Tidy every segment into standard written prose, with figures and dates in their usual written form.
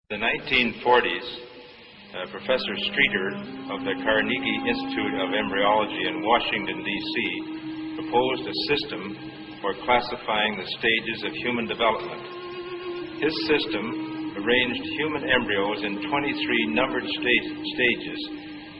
In the 1940s, Professor Streeter of the Carnegie Institute of Embryology in Washington, D.C., proposed a system for classifying the stages of human development. His system arranged human embryos in 23 numbered stages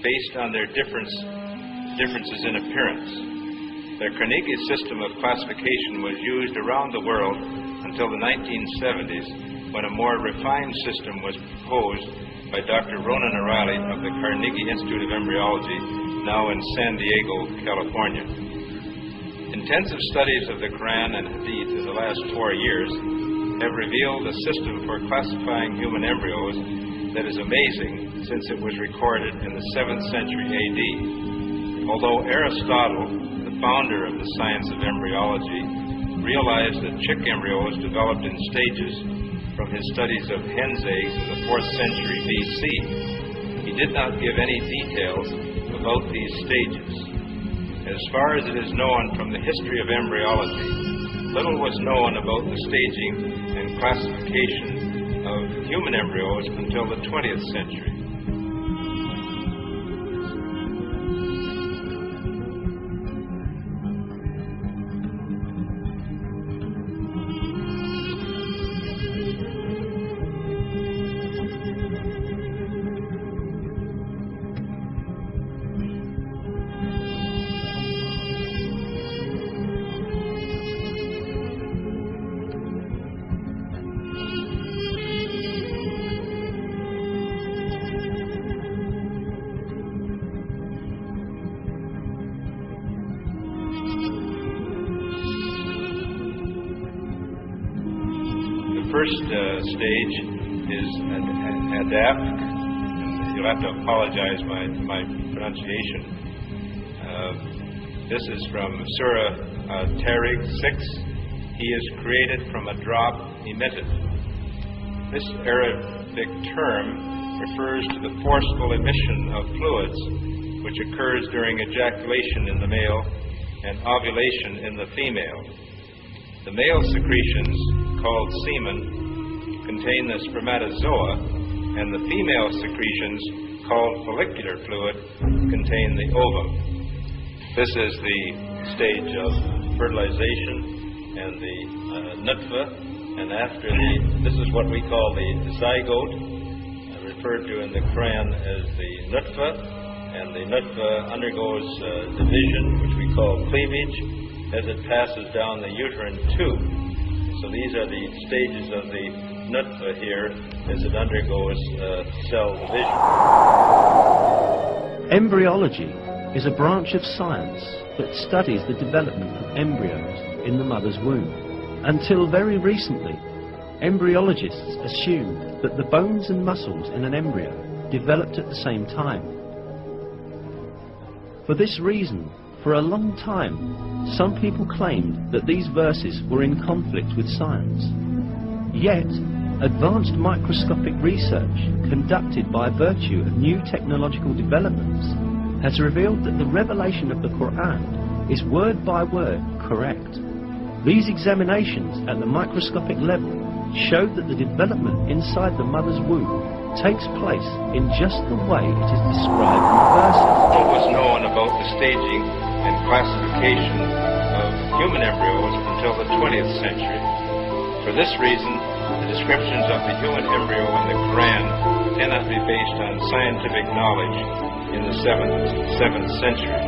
based on their differences in appearance. The Carnegie system of classification was used around the world until the 1970s, when a more refined system was proposed by Dr. Ronan O'Reilly of the Carnegie Institute of Embryology, now in San Diego, California. Intensive studies of the Quran and Hadith in the last 4 years have revealed a system for classifying human embryos that is amazing, since it was recorded in the 7th century AD. Although Aristotle, the founder of the science of embryology, realized that chick embryos developed in stages from his studies of hen's eggs in the 4th century BC, he did not give any details about these stages. As far as it is known from the history of embryology, little was known about the staging and classification of human embryos until the 20th century. First stage is adapt. You'll have to apologize my pronunciation. This is from Surah Tariq 6. He is created from a drop emitted. This Arabic term refers to the forceful emission of fluids which occurs during ejaculation in the male and ovulation in the female. The male secretions, called semen, contain the spermatozoa, and the female secretions, called follicular fluid, contain the ovum. This is the stage of fertilization and the nutfa, and after this is what we call the zygote, referred to in the Quran as the nutfa, and the nutfa undergoes division, which we call cleavage, as it passes down the uterine tube. So these are the stages of the nutfa here as it undergoes cell division. Embryology is a branch of science that studies the development of embryos in the mother's womb. Until very recently, embryologists assumed that the bones and muscles in an embryo developed at the same time. For this reason, for a long time, some people claimed that these verses were in conflict with science. Yet, advanced microscopic research conducted by virtue of new technological developments has revealed that the revelation of the Quran is word by word correct. These examinations at the microscopic level showed that the development inside the mother's womb takes place in just the way it is described in the verses. What was known about the staging and classification of human embryos until the 20th century. For this reason, the descriptions of the human embryo in the Quran cannot be based on scientific knowledge in the 7th century.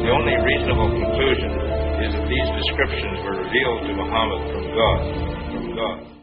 The only reasonable conclusion is that these descriptions were revealed to Muhammad from God.